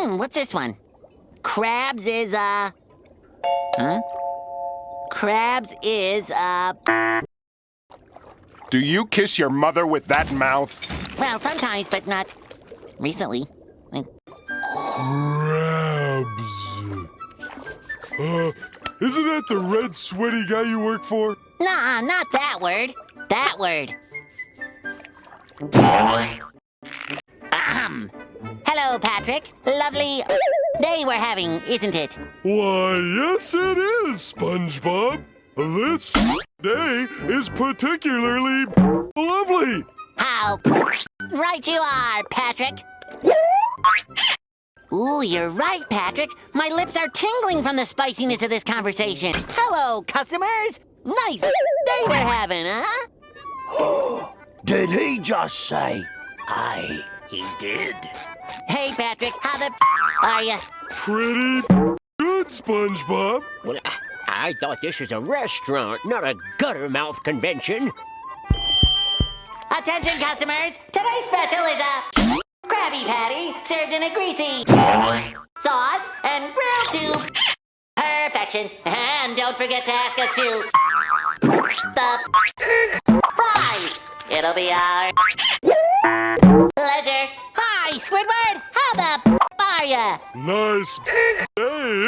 What's this one? Crabs is, Huh? Crabs is, Do you kiss your mother with that mouth? Well, sometimes, but not recently. Crabs. Isn't that the red sweaty guy you work for? Nuh-uh, not that word. That word. Ahem. Hello, Patrick. Lovely day we're having, isn't it? Why, yes it is, SpongeBob. This day is particularly lovely. How right you are, Patrick. Ooh, you're right, Patrick. My lips are tingling from the spiciness of this conversation. Hello, customers. Nice day we're having, huh? Did he just say, aye, he did? Hey, Patrick, how the are ya? Pretty good, SpongeBob. Well, I thought this was a restaurant, not a guttermouth convention. Attention, customers. Today's special is a Krabby Patty served in a greasy sauce and grilled to perfection. And don't forget to ask us to the fries. It'll be our pleasure. Hi, Squidward. How the are ya? Nice day,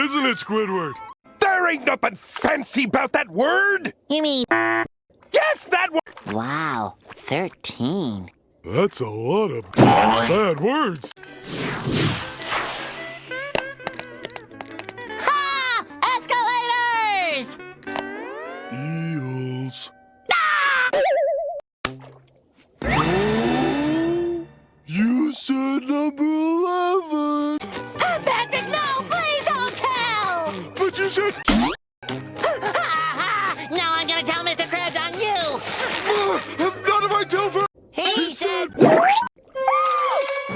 isn't it, Squidward? There ain't nothing fancy about that word! You mean? Yes, that word! Wow, 13. That's a lot of bad words. Ha! Escalators! Eels. You said number 11. Patrick, no! Please don't tell! But you said... Now I'm gonna tell Mr. Krabs on you! Not if I tell her. He said...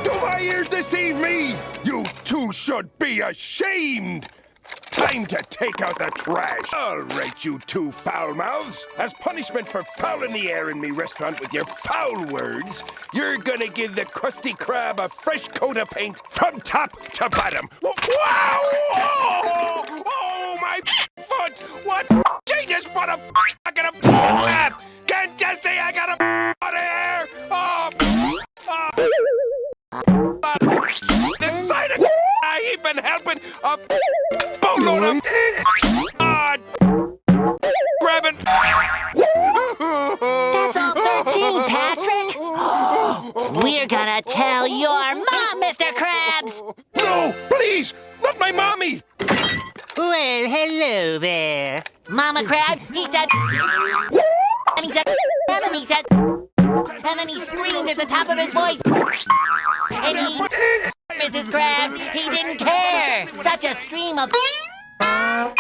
Do my ears deceive me? You two should be ashamed! Time to take out the trash. All right, you two foul mouths. As punishment for fouling the air in me restaurant with your foul words, you're gonna give the Krusty Krab a fresh coat of paint from top to bottom. Wow! Oh, my foot! What? Jesus, what a f***ing Can't you see I got a out of here? This side of I ain't been helping a boatload of grabbing. That's all 13, Patrick! We're gonna tell your mom, Mr. Krabs! No, please, not my mommy. Well, hello there. Mama Crab, he said... And he said... And then he said... And then he screamed at the top of his voice. And he... Mrs. Krabs, he didn't care. Such a stream of... I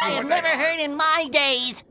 have never heard in my days.